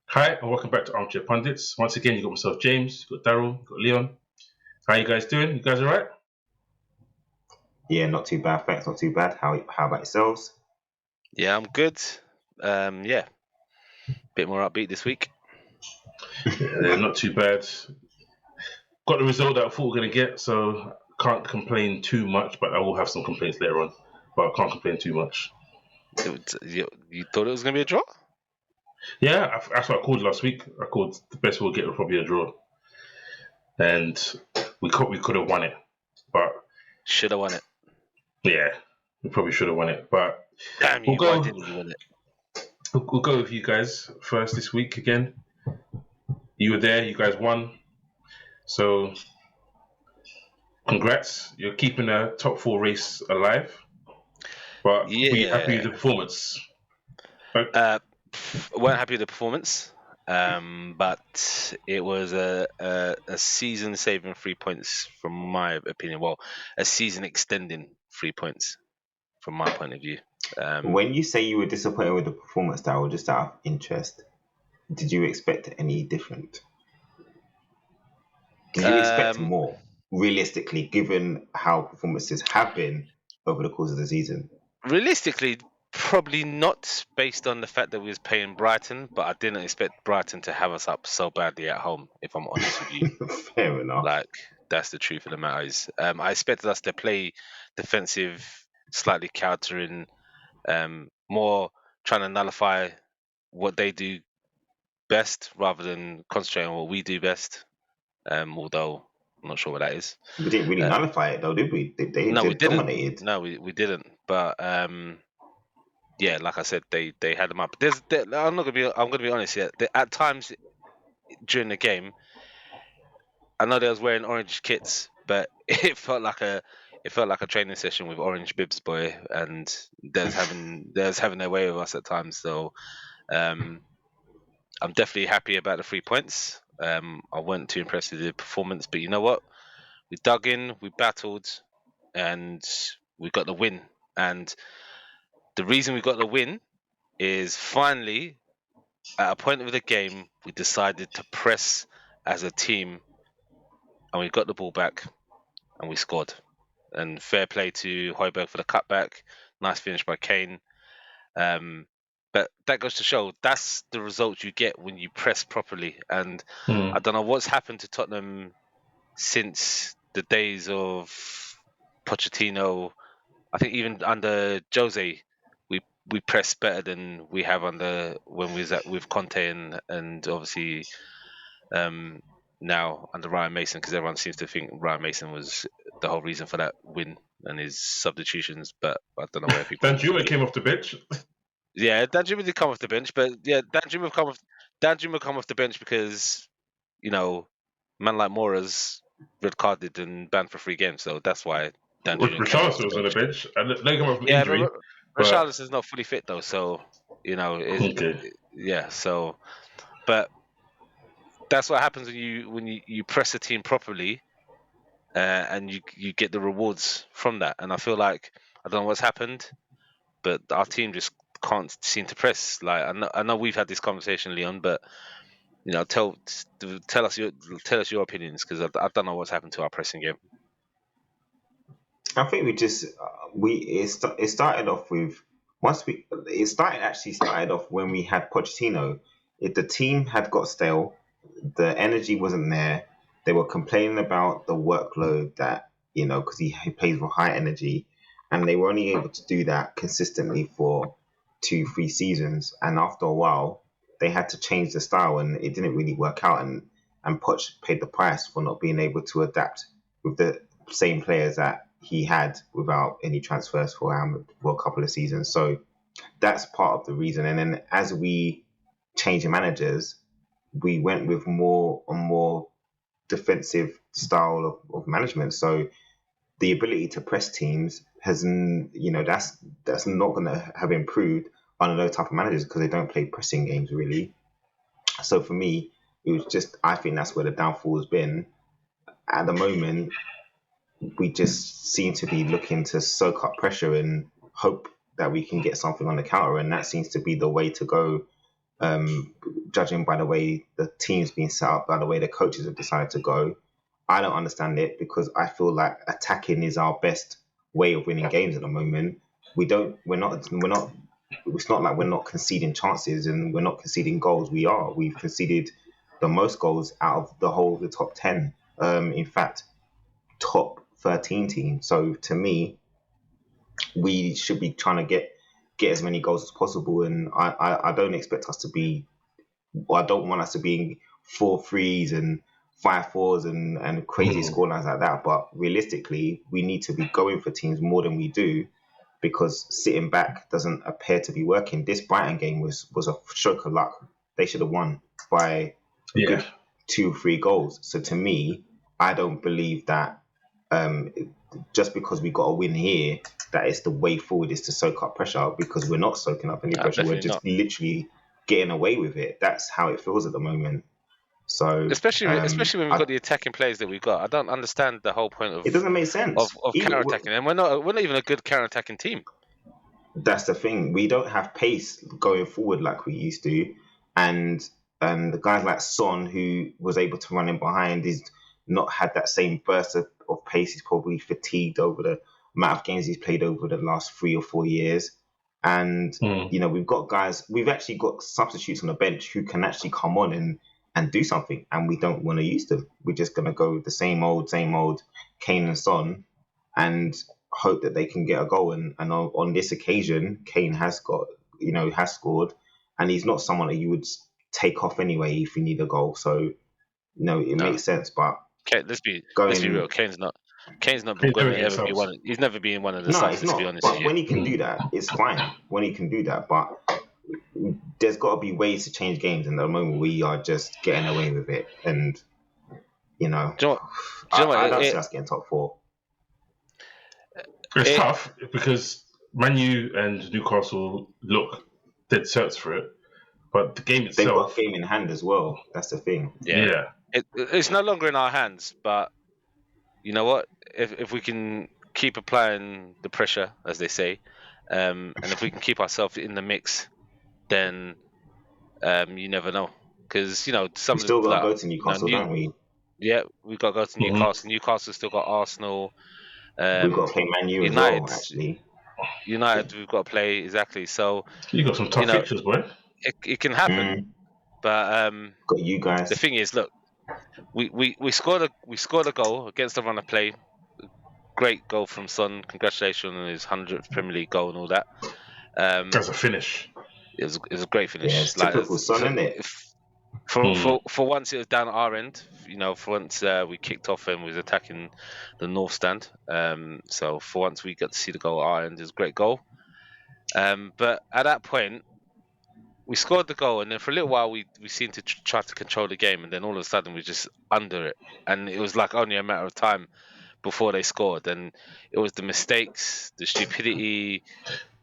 Hi, and welcome back to Armchair Pundits. Once again, you got myself, James, you got Daryl, you got Leon. How you guys doing? You guys all right? Yeah, not too bad. Thanks, not too bad. How about yourselves? Yeah, I'm good. Yeah, bit more upbeat this week. Yeah, not too bad. Got the result that I thought we were going to get, so can't complain too much, but I will have some complaints later on. But I can't complain too much. You thought it was gonna be a draw? Yeah, that's what I called last week. I called the best we'll get was probably a draw. And we could have won it. But Should have won it. yeah, we probably should have won it. But Damn we'll you! Why go didn't you win it? we'll go with you guys first this week again. You were there, you guys won. So congrats, you're keeping the top four race alive. But were you happy with Yeah. the performance? Uh, weren't happy with the performance. But it was a season-saving 3 points from my opinion. Well, a season-extending 3 points from my point of view. When you say you were disappointed with the performance, Darryl, just out of interest, did you expect any different? Did you expect um, more, realistically, given how performances have been over the course of the season? Realistically, probably not based on the fact that we was paying Brighton, but I didn't expect Brighton to have us up so badly at home, if I'm honest with you. Fair enough. Like, that's the truth of the matter is. I expected us to play defensive, slightly countering, more trying to nullify what they do best rather than concentrating on what we do best. Although I'm not sure what that is. We didn't really Uh, nullify it, though, did we? They no, we just didn't. dominated. No, we didn't. But yeah, like I said, they had them up. I'm gonna be honest here. At times during the game, I know they was wearing orange kits, but it felt like a training session with orange bibs, boy, and there's having their way with us at times. So um, I'm definitely happy about the 3 points. I wasn't too impressed with the performance, but you know what? We dug in, we battled, and we got the win. And the reason we got the win is finally at a point of the game, we decided to press as a team, and we got the ball back, and we scored. And fair play to Højbjerg for the cutback. Nice finish by Kane. But that goes to show that's the results you get when you press properly. And I Hmm. don't know what's happened to Tottenham since the days of Pochettino. I think even under Jose, we press better than we have under when we was with Conte and obviously um, now under Ryan Mason, because everyone seems to think Ryan Mason was the whole reason for that win and his substitutions. But I don't know where people. Dan Juma came off the bench. Yeah, Danjuma did come off the bench, but yeah, Danjuma come off the bench because you know man like Mora's red carded and banned for 3 games, so that's why Danjuma came off Richarlison the was on the bench. bench. And they came off from Yeah, but injury, but Richarlison is not fully fit though, so okay. yeah. So, but that's what happens when you press a team properly, and you get the rewards from that. And I feel like I don't know what's happened, but our team just can't seem to press. Like I know we've had this conversation, Leon, but tell us your opinions because I don't know what's happened to our pressing game. I think we just it started off with once we it started actually started off when we had Pochettino. If the team had got stale, the energy wasn't there. They were complaining about the workload that because he plays with high energy, and they were only able to do that consistently for 2 3 seasons. And after a while, they had to change the style, and it didn't really work out. And Poch paid the price for not being able to adapt with the same players that he had without any transfers for a couple of seasons. So that's part of the reason. And then as we changed managers, we went with more and more defensive style of management. So the ability to press teams that's not going to have improved under those type of managers because they don't play pressing games really. So for me, it was just I think that's where the downfall has been at the moment. We just seem to be looking to soak up pressure and hope that we can get something on the counter, and that seems to be the way to go judging by the way the team's been set up, by the way the coaches have decided to go. I don't understand it because I feel like attacking is our best way of winning games at the moment. We're not. It's not like we're not conceding chances and we're not conceding goals. We've conceded the most goals out of the top 10. In fact, top 13 team. So to me, we should be trying to get as many goals as possible. And I don't expect us to be. I don't want us to be in 4-3s and 5-4s and crazy scorelines like that. But realistically, we need to be going for teams more than we do because sitting back doesn't appear to be working. This Brighton game was a stroke of luck. They should have won by a good 2-3 goals. So to me, I don't believe that just because we got a win here, that it's the way forward is to soak up pressure, because we're not soaking up any pressure. We're just literally getting away with it. That's how it feels at the moment. So especially when we've got the attacking players that we've got, I don't understand the whole point of it. Doesn't make sense of counter-attacking, and we're not even a good counter-attacking team. That's the thing. We don't have pace going forward like we used to, and the guys like Son, who was able to run in behind, he's not had that same burst of pace. He's probably fatigued over the amount of games he's played over the last 3 or 4 years. And we've got guys. We've actually got substitutes on the bench who can actually come on and do something, and we don't want to use them. We're just going to go with the same old Kane and Son and hope that they can get a goal. And on this occasion, Kane has scored, and he's not someone that you would take off anyway if you need a goal. So, it makes sense. But let's be real. Kane's not going to ever be one. He's never been one of the subs. To be honest, but when he can do that, it's fine. When he can do that, but there's got to be ways to change games, and at the moment we are just getting away with it. And I don't see us getting top 4. It's tough because Man U and Newcastle look dead certs for it, but the game itself, they've got a game in hand as well. That's the thing. Yeah. It's no longer in our hands, but you know what? If we can keep applying the pressure, as they say, and if we can keep ourselves in the mix, then you never know. Because we still got to go to Newcastle, don't we? Yeah, we've got to go to Newcastle. Newcastle still got Arsenal. We've got to play Man U as well, actually. United, we've got to play, exactly. So you got some tough fixtures, boy. It can happen, but got you guys. The thing is, look, we scored a goal against the run of play. Great goal from Son. Congratulations on his 100th Premier League goal and all that. That's a finish. It was a great finish. Yeah, it's typical Son, isn't it? For once, it was down at our end. For once we kicked off and was attacking the north stand. So for once we got to see the goal at our end. It was a great goal. But at that point, we scored the goal, and then for a little while we seemed to try to control the game, and then all of a sudden we just under it, and it was like only a matter of time before they scored, and it was the mistakes, the stupidity.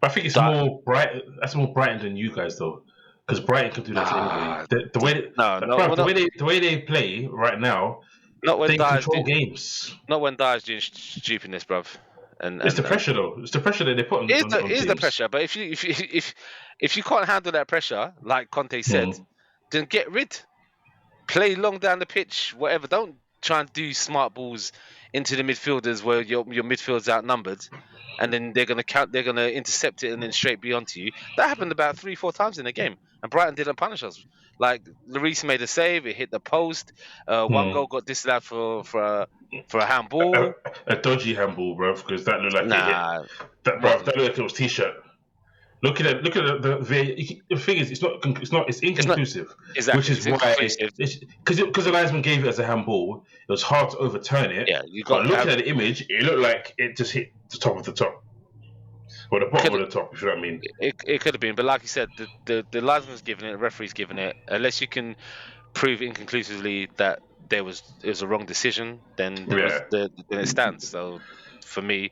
But I think it's more Brighton. That's more Brighton than you guys, though, because Brighton can do that to anybody. The way they play right now, they control games. Not when Dyer's doing stupidness, bruv. And it's the pressure, though. It's the pressure that they put on. It is the pressure, but if you can't handle that pressure, like Conte said, then get rid. Play long down the pitch, whatever. Don't try and do smart balls into the midfielders where your midfield's outnumbered, and then they're gonna intercept it and then straight be onto you. That happened about 3-4 times in the game, and Brighton didn't punish us. Like Lloris made a save, it hit the post. One goal got disallowed for a handball. A dodgy handball, bro, because that looked like that looked like it was t-shirt. Look at the thing is, it's inconclusive. Exactly. Which is why, because the linesman gave it as a handball, it was hard to overturn it. Yeah, but looking at the image, it looked like it just hit the top of the top. Or the bottom of the top, if you know what I mean. It could have been, but like you said, the linesman's given it, the referee's given it. Unless you can prove inconclusively that it was a wrong decision, then it stands. So for me,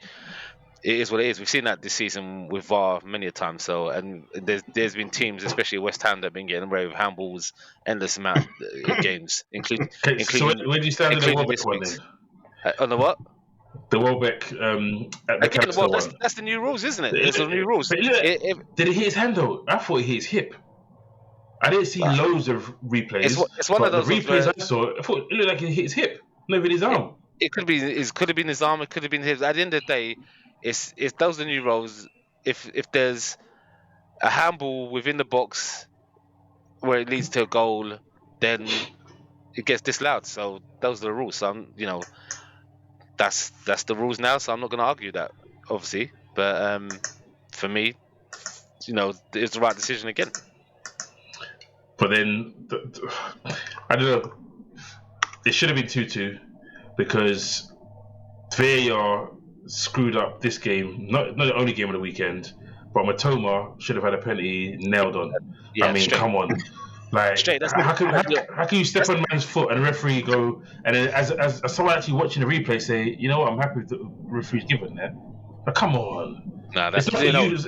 it is what it is. We've seen that this season with VAR many a time. So, and there's been teams, especially West Ham, that have been getting away with handballs endless amount of games, including. So where do you stand on the Welbeck one then? On the what? The Welbeck at the capital one. That's the new rules, isn't it? There's the new rules. Did he hit his hand though? I thought he hit his hip. I didn't see loads of replays. It's one of but those the of, replays I saw, I thought it looked like he hit his hip, not even his arm. It could have been his arm. It could have been his. At the end of the day, it's those are the new roles. If there's a handball within the box where it leads to a goal, then it gets disallowed. So those are the rules. So that's the rules now. So I'm not going to argue that, obviously. But for me, it's the right decision again. But then I don't know. It should have been 2-2 because VAR screwed up this game. Not the only game of the weekend, but Matoma should have had a penalty nailed on. Yeah, I mean, straight. come on. Like, Straight. how can you step on man's foot and the referee go, and then as someone actually watching the replay say, you know what, I'm happy with the referee's given there. But come on. Nah, it's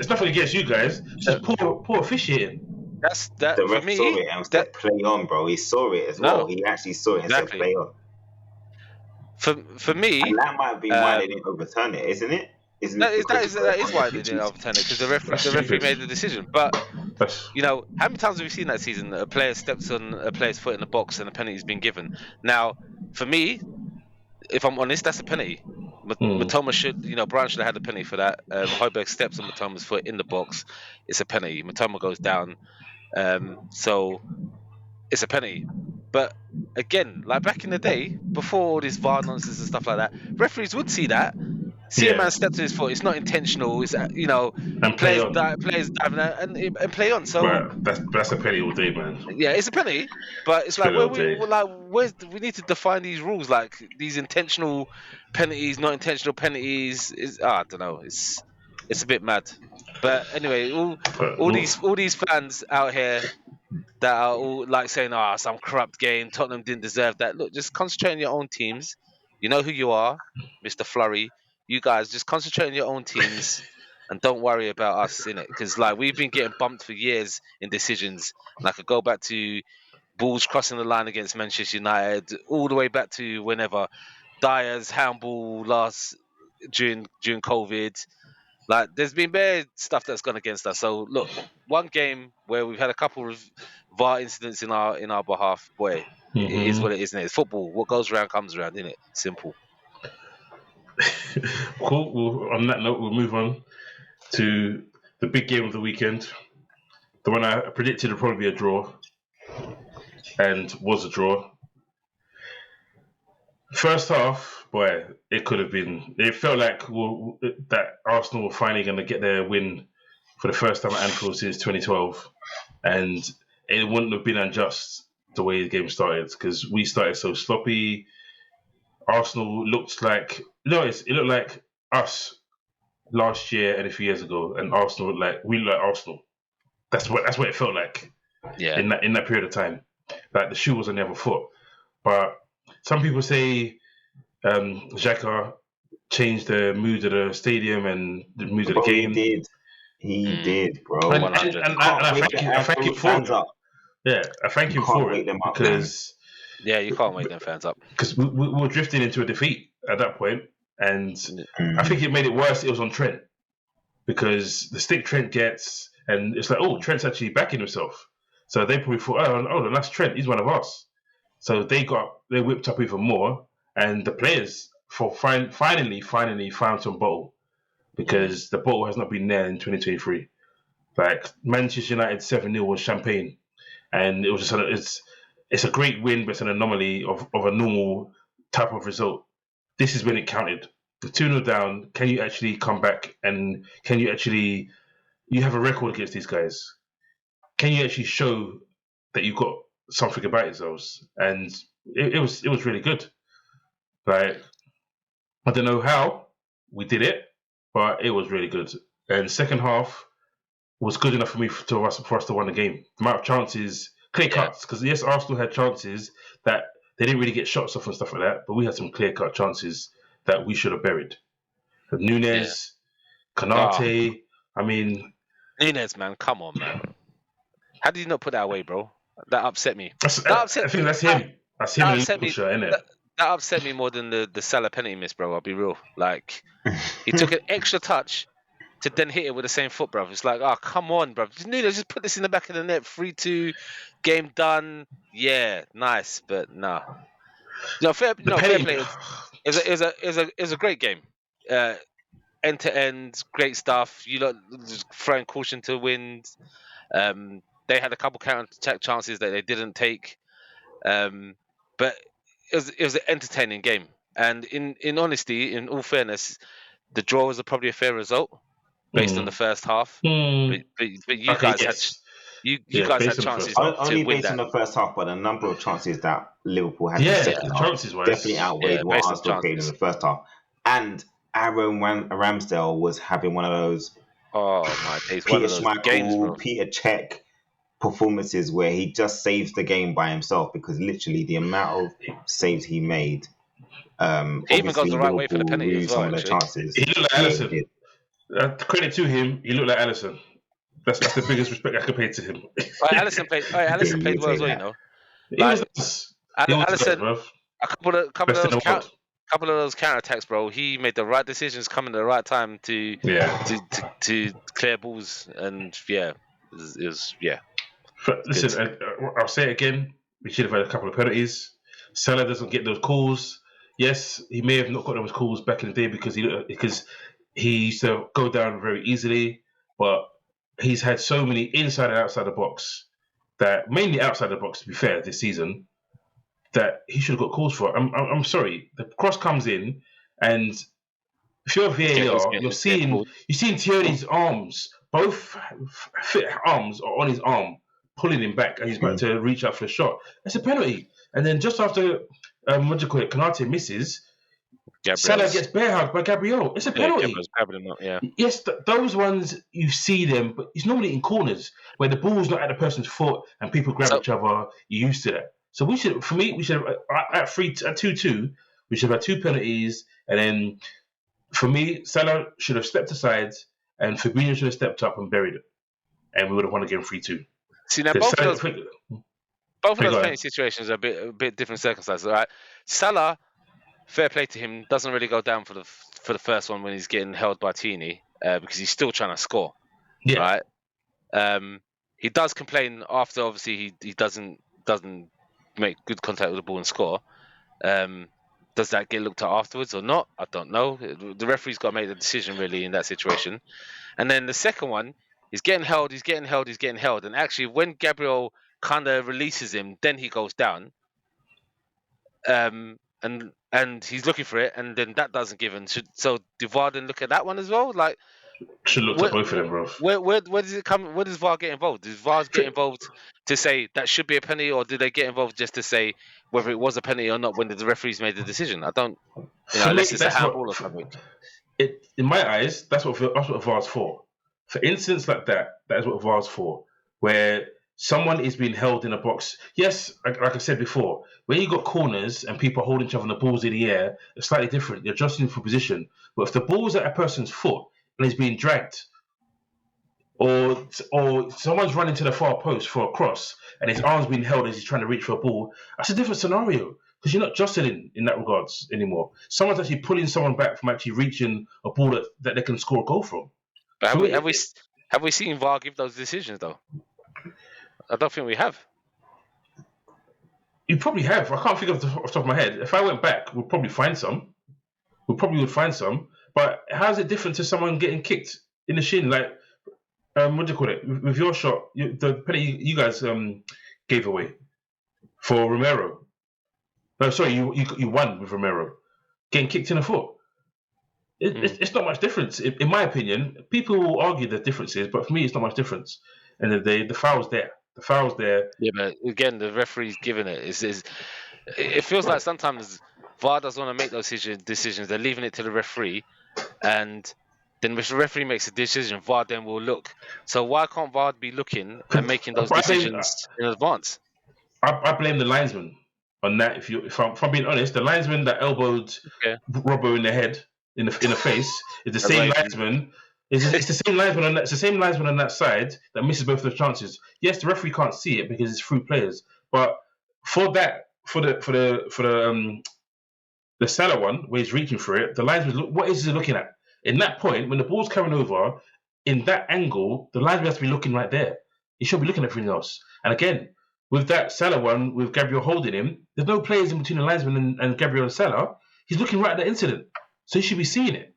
nothing against you guys. It's just poor officiating. That's that The for ref me. saw it and said play on, bro. He saw it as well. He actually saw it and said play on. For me, and that might be why they didn't overturn it, isn't it? That is why they didn't overturn it, because the referee made the decision. But how many times have we seen that season that a player steps on a player's foot in the box and a penalty's been given? Now, for me, if I'm honest, that's a penalty. Matoma should, Brian should have had a penalty for that. Højbjerg steps on Matoma's foot in the box, it's a penalty. Matoma goes down, so it's a penalty. But again, like back in the day, before all this VAR nonsense and stuff like that, referees would see that. See a man step to his foot. It's not intentional. It's and players diving out and play on. So that's a penalty all day, man. Yeah, it's a penalty, but it's like we need to define these rules, like these intentional penalties, not intentional penalties. I don't know. It's a bit mad. But anyway, all these fans out here that are all like saying, some corrupt game. Tottenham didn't deserve that. Look, just concentrate on your own teams. You know who you are, Mr. Flurry. You guys just concentrate on your own teams and don't worry about us in it, because like we've been getting bumped for years in decisions. And I could go back to Bulls crossing the line against Manchester United, all the way back to whenever Dyer's handball during COVID. Like there's been bad stuff that's gone against us. So look, one game where we've had a couple of VAR incidents in our behalf, boy, it is what it is, isn't it? It's football. What goes around comes around, isn't it? Simple. Cool. Well, on that note, we'll move on to the big game of the weekend. The one I predicted would probably be a draw, and was a draw. First half, boy, it could have been. It felt like that Arsenal were finally going to get their win for the first time at Anfield since 2012, and it wouldn't have been unjust the way the game started, because we started so sloppy. Arsenal looked like it looked like us last year and a few years ago, and Arsenal we look like Arsenal. That's what it felt like. Yeah. In that period of time, like the shoe was on the other foot. But some people say Xhaka changed the mood of the stadium and the mood of the game. He did, bro. And I thank him for it. Yeah, I thank him for it because. Yeah, you can't wake them fans up. Because we were drifting into a defeat at that point, and I think it made it worse. It was on Trent, because the stick Trent gets, and it's like, Trent's actually backing himself. So they probably thought, that's Trent. He's one of us. So they whipped up even more, and the players finally found some bottle, because the bottle has not been there in 2023. Like Manchester United 7-0 was champagne, and it was just it's a great win, but it's an anomaly of a normal type of result. This is when it counted. The 2-0 down, can you actually come back, and can you actually, you have a record against these guys? Can you actually show that you've got something about yourselves? And it was really good. Like, I don't know how we did it, but it was really good. And second half was good enough for us to win the game. The amount of chances, clear cuts, because yes, Arsenal had chances that they didn't really get shots off and stuff like that, but we had some clear cut chances that we should have buried. Nunes, Konate, I mean... Nunes, man, come on, man. How did you not put that away, bro? That upset me. I think that's him. That's him in the Liverpool shirt, isn't it? That upset me more than the Salah penalty miss, bro. I'll be real. Like, he took an extra touch to then hit it with the same foot, bruv. It's like, oh, come on, bruv. Just put this in the back of the net. 3-2, game done. Yeah, nice, but nah. Fair play. It was a great game. End to end, great stuff. You lot just throwing caution to wind. They had a couple counter-attack chances that they didn't take. But it was an entertaining game. And in honesty, in all fairness, the draw was probably a fair result based on the first half. But you guys had chances only to win based on that. the first half, but a number of chances that Liverpool had in the second half definitely outweighed what Arsenal played in the first half. And Aaron Ramsdale was having one of those Peter Schmeichel, Peter Cech performances where he just saves the game by himself, because literally the amount of saves he made. He even goes the right way for the penalty as well. He looked like Alisson. Credit to him, he looked like Alisson. That's the biggest respect I could pay to him. Alisson played well as well, you know. Alisson, a couple of those counter attacks, bro. He made the right decisions, coming at the right time to clear balls, and it was. But listen, I'll say it again. We should have had a couple of penalties. Salah doesn't get those calls. Yes, he may have not got those calls back in the day because he used to go down very easily, but he's had so many inside and outside the box, that mainly outside the box, to be fair, this season, that he should have got calls for. I'm sorry. The cross comes in, and if you're VAR, you're seeing Tierney's arms, both arms are on his arm, pulling him back, and he's about to reach out for a shot. It's a penalty. And then just after Konate misses, Salah gets bear hugged by Gabriel. It's a penalty. Yes, those ones, you see them, but it's normally in corners where the ball's not at the person's foot and people grab each other. You're used to that. So we should have, at 2-2, we should have had two penalties, and then for me, Salah should have stepped aside and Fabinho should have stepped up and buried it, and we would have won again 3-2. See, now both of those penalty situations are a bit different circumstances. Right? Salah, fair play to him, doesn't really go down for the first one when he's getting held by Tierney, because he's still trying to score. Yeah. Right. He does complain after. Obviously, he doesn't make good contact with the ball and score. Does that get looked at afterwards or not? I don't know. The referee's got to make the decision really in that situation. And then the second one, he's getting held. And actually, when Gabriel kind of releases him, then he goes down. And he's looking for it, and then that doesn't give him. So did VAR then look at that one as well? Like, should look at both of them, bro. Where does it come? Where does VAR get involved? Does VAR get involved to say that should be a penalty, or did they get involved just to say whether it was a penalty or not when the referees made the decision? I don't. Unless it's a handball or something. In my eyes, that's what VAR's for. For instance like that is what VAR's for, where someone is being held in a box. Yes, like I said before, when you got corners and people holding each other and the ball's in the air, it's slightly different. You're adjusting for position. But if the ball's at a person's foot and is being dragged, or someone's running to the far post for a cross and his arm's being held as he's trying to reach for a ball, that's a different scenario, because you're not jostling in that regards anymore. Someone's actually pulling someone back from actually reaching a ball that they can score a goal from. But have we seen VAR give those decisions though? I don't think we have. You probably have. I can't think off the top of my head. If I went back, we'll probably find some. We probably would find some. But how is it different to someone getting kicked in the shin? Like, what do you call it? With your shot, the penalty you guys gave away for Romero. No, sorry, you won with Romero. Getting kicked in the foot. It's not much difference. In my opinion, people will argue the differences, but for me, it's not much difference. And the foul's there. The foul's there. Yeah, but again, the referee's giving it. It feels like sometimes VAR doesn't want to make those decisions. They're leaving it to the referee, and then if the referee makes a decision, VAR then will look. So why can't VAR be looking and making those decisions in advance? I blame the linesman on that. If I'm being honest, the linesman that elbowed Robbo in the head, in the face, is the same linesman. It's the same linesman on that. It's the same linesman on that side that misses both those chances. Yes, the referee can't see it because it's through players. But for the Salah one where he's reaching for it, the linesman, what is he looking at? In that point, when the ball's coming over, in that angle, the linesman has to be looking right there. He should be looking at everything else. And again, with that Salah one, with Gabriel holding him, there's no players in between the linesman and Gabriel and Salah. He's looking right at the incident. So he should be seeing it.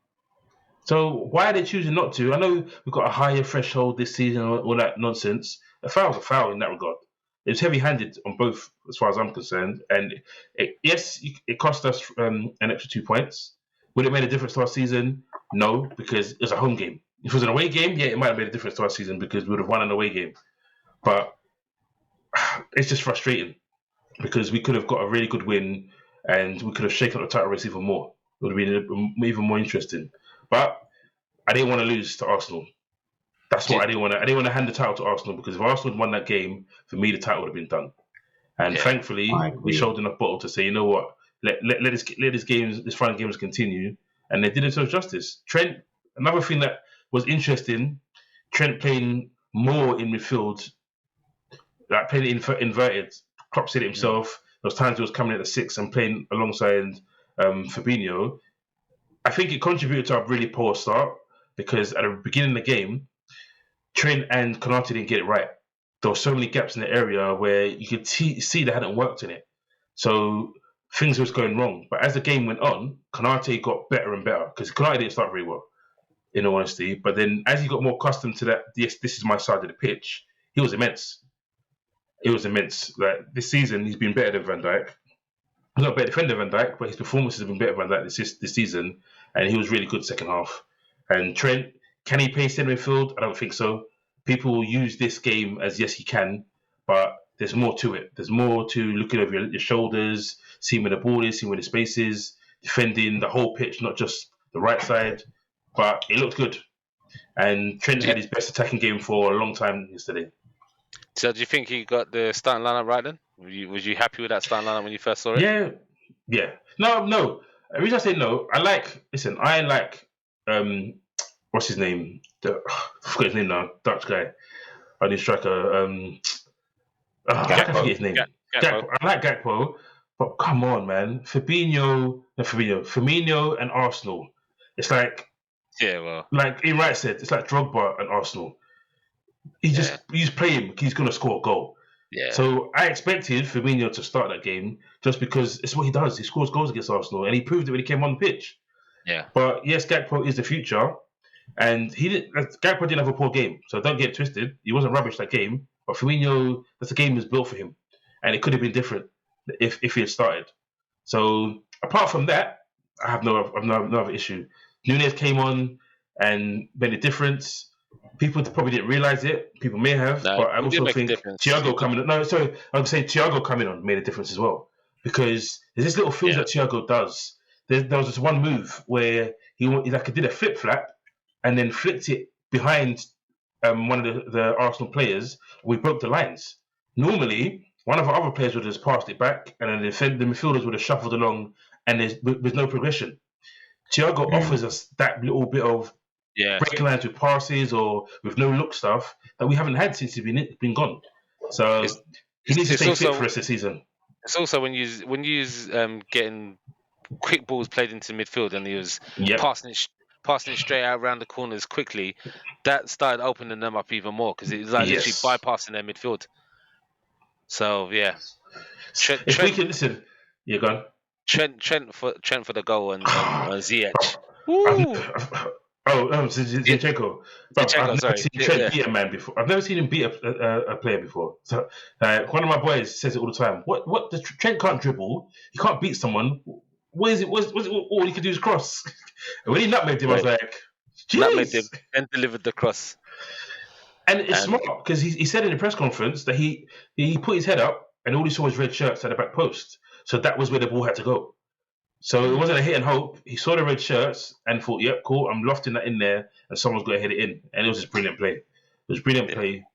So why are they choosing not to? I know we've got a higher threshold this season, all that nonsense. A foul's a foul in that regard. It was heavy-handed on both, as far as I'm concerned. And it cost us an extra 2 points. Would it have made a difference to our season? No, because it was a home game. If it was an away game, yeah, it might have made a difference to our season because we would have won an away game. But it's just frustrating because we could have got a really good win and we could have shaken up the title race even more. It would have been even more interesting. But I didn't want to lose to Arsenal. That's what I didn't want to. I didn't want to hand the title to Arsenal because if Arsenal had won that game, for me the title would have been done. And thankfully, we showed enough bottle to say, you know what, let this final games continue, and they did themselves justice. Trent, another thing that was interesting, Trent playing more in midfield, like playing inverted. Klopp said it himself. There was times he was coming at the 6 and playing alongside Fabinho. I think it contributed to a really poor start because at the beginning of the game, Trent and Konate didn't get it right. There were so many gaps in the area where you could see they hadn't worked in it. So things was going wrong. But as the game went on, Konate got better and better because Konate didn't start very well, in all honesty. But then as he got more accustomed to that, yes, this is my side of the pitch, he was immense. It was immense. Like this season, he's been better than Van Dijk. He's not a better defender than Van Dijk, but his performances have been better than Van Dijk this season. And he was really good second half. And Trent, can he play centre midfield? I don't think so. People will use this game as yes, he can, but there's more to it. There's more to looking over your shoulders, seeing where the ball is, seeing where the space is, defending the whole pitch, not just the right side. But it looked good. And Trent had his best attacking game for a long time yesterday. So do you think he got the starting lineup right then? Was you happy with that starting lineup when you first saw it? Yeah. No. The reason I say no, I like what's his name? I forgot his name now. Dutch guy. Our new striker. I can't forget his name. Gakpo. I like Gakpo, but come on, man. Firmino and Arsenal. It's like, like Ian Wright said, it's like Drogba and Arsenal. You just play him. He's gonna score a goal. Yeah. So I expected Firmino to start that game just because it's what he does. He scores goals against Arsenal, and he proved it when he came on the pitch. Yeah. But yes, Gakpo is the future, and Gakpo didn't have a poor game, so don't get it twisted. He wasn't rubbish that game, but Firmino, the game was built for him, and it could have been different if he had started. So apart from that, I have no other issue. Núñez came on and made a difference. People probably didn't realise it. People may have, but I also think Thiago coming on. No, sorry, I would say Thiago coming on made a difference as well because there's this little thing that Thiago does. There was this one move where he did a flip flap and then flicked it behind one of the Arsenal players. We broke the lines. Normally, one of our other players would have just passed it back, and then the midfielders would have shuffled along, and there's no progression. Thiago offers us that little bit of breaking lines with passes or with no look stuff that we haven't had since he's been gone. So he needs to stay fit for us this season. It's also when you getting quick balls played into midfield and he was passing it straight out around the corners quickly. That started opening them up even more because it was like literally bypassing their midfield. So Trent, we can listen, you're gone. Trent for the goal and Ziyech. Zinchenko. I've never seen Trent beat a man before. I've never seen him beat a player before. So one of my boys says it all the time. What? Trent can't dribble. He can't beat someone. What is it? Was it all he could do is cross? And when he nutmegged him, I was like, jeez. Nutmegged him and delivered the cross. And it's smart because he said in the press conference that he put his head up and all he saw was red shirts at the back post. So that was where the ball had to go. So it wasn't a hit and hope. He saw the red shirts and thought, yep, cool, I'm lofting that in there and someone's got to hit it in. And it was just brilliant play. It was brilliant play.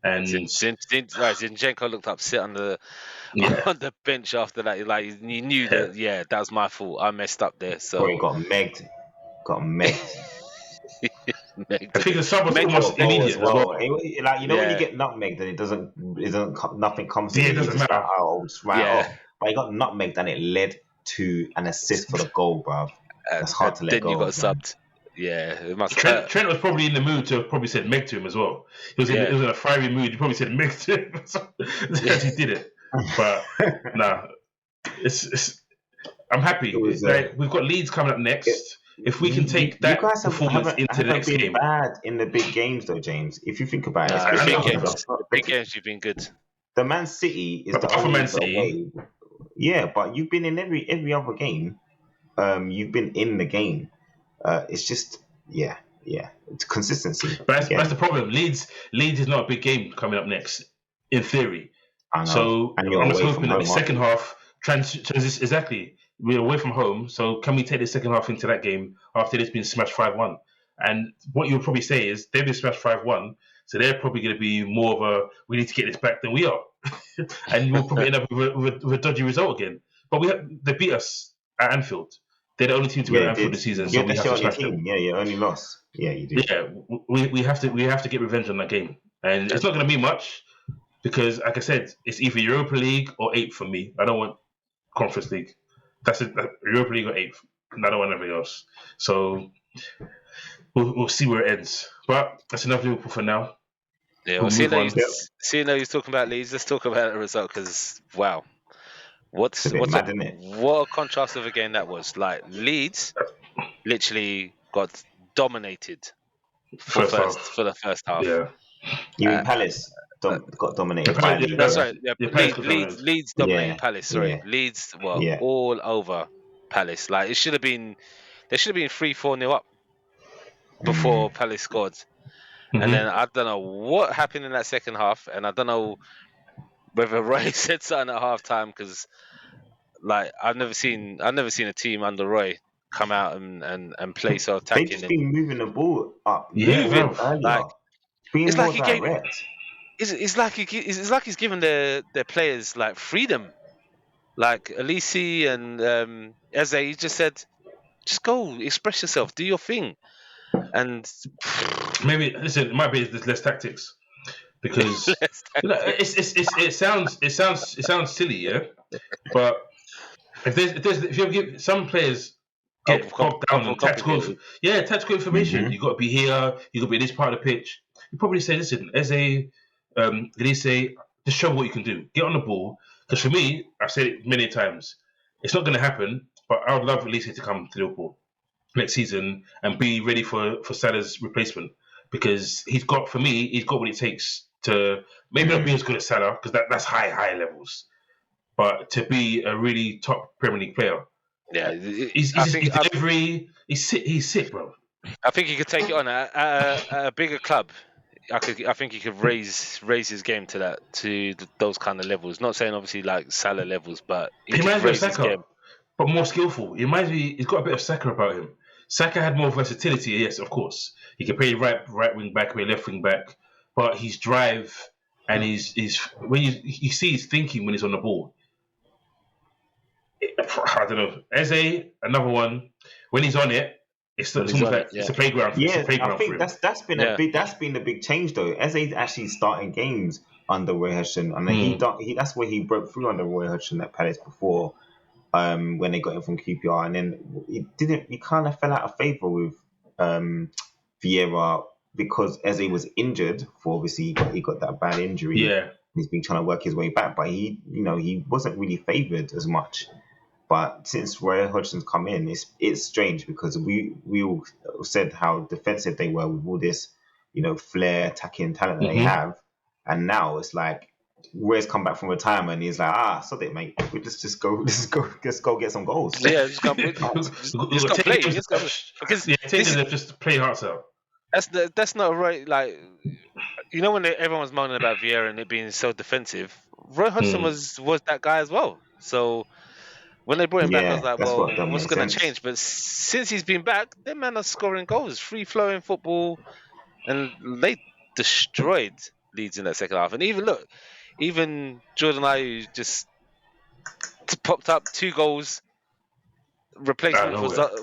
And Zinchenko looked upset on the bench after that. Like he knew that that was my fault. I messed up there. So he got megged. I think the sub was almost immediate as well. When you get nutmegged and nothing comes to it doesn't matter. But he got nutmegged and it led to an assist for the goal, bruv. That's hard to let go. Then you got subbed. Yeah, it must hurt. Trent was probably in the mood to have probably said Meg to him as well. He was in a fiery mood. He probably said Meg to him as he did it. But nah, it's I'm happy. We've got Leeds coming up next. If we can take that performance into the next been game, bad in the big games though, James. If you think about it, the big games you've been good. The Man City is the only Man City. Yeah, but you've been in every other game. You've been in the game. It's just it's consistency. But that's the problem. Leeds is not a big game coming up next, in theory. I know. So I'm just hoping that the second half transition exactly. We're away from home, so can we take the second half into that game after it's been smashed 5-1? And what you'll probably say is they've been smashed 5-1, so they're probably going to be more of a we need to get this back than we are, and we'll probably end up with a dodgy result again. But they beat us at Anfield. They're the only team to win at Anfield this season, so we have to smash them. Yeah, you only lost. Yeah, you do. Yeah, we have to get revenge on that game, and it's not going to be much because, like I said, it's either Europa League or 8th for me. I don't want Conference League. That's it. Europa League or 8th. And I don't want anything else. So we'll see where it ends. But that's enough Liverpool for now. Yeah, well, seeing though you're talking about Leeds, let's talk about the result because wow, what a contrast of a game that was. Like Leeds literally got dominated for the first half. Yeah, you mean Palace got dominated. That's right. Yeah, Leeds dominated Palace. Sorry, Leeds were all over Palace. Like there should have been 3-4-0 up before Palace scored. Mm-hmm. And then I don't know what happened in that second half, and I don't know whether Roy said something at half time because, like, I've never seen a team under Roy come out and play so attacking. They've just been moving the ball up, like it's like he gave. It's like he's given their players like freedom, like Elise and Eze. He just said, just go express yourself, do your thing. And maybe listen, it might be there's less tactics because it sounds silly, yeah. But if you give some players get bogged down on tactical information, you got to be here, you got to be in this part of the pitch. You probably say, listen, as a Elise, just show what you can do, get on the ball. Because for me, I've said it many times, it's not going to happen. But I would love Elise to come to Liverpool next season and be ready for Salah's replacement because he's got what it takes to maybe not be as good as Salah because that's high levels, but to be a really top Premier League player. Yeah, he's sick, bro. I think he could take it on at a bigger club. I think he could raise his game to those kind of levels. Not saying obviously like Salah levels, but he could raise his game. But more skillful. He reminds me. He's got a bit of Saka about him. Saka had more versatility. Yes, of course. He can play right wing back, play left wing back. But his drive and his when you see his thinking when he's on the ball. I don't know. Eze, another one. When he's on it, it's almost like it's a playground. Yeah, I think that's been the big change though. Eze's actually starting games under Roy Hodgson, and that's where he broke through under Roy Hodgson at Palace before. When they got him from QPR, and then he kind of fell out of favour with Vieira because Eze was injured. For obviously he got that bad injury. Yeah, he's been trying to work his way back, but he wasn't really favoured as much. But since Roy Hodgson's come in, it's strange because we all said how defensive they were with all this flair attacking talent that they have, and now it's like. Roy's come back from retirement and he's like, sod it, mate. Let's go get some goals. Yeah, just go play. Just play hearts out. That's not right. Like, when everyone's moaning about Vieira and it being so defensive, Roy Hodgson was that guy as well. So when they brought him back, I was like, well, what's going to change? But since he's been back, them men are scoring goals, free flowing football, and they destroyed Leeds in that second half. And even Jordan Ayew just popped up 2 goals, replacement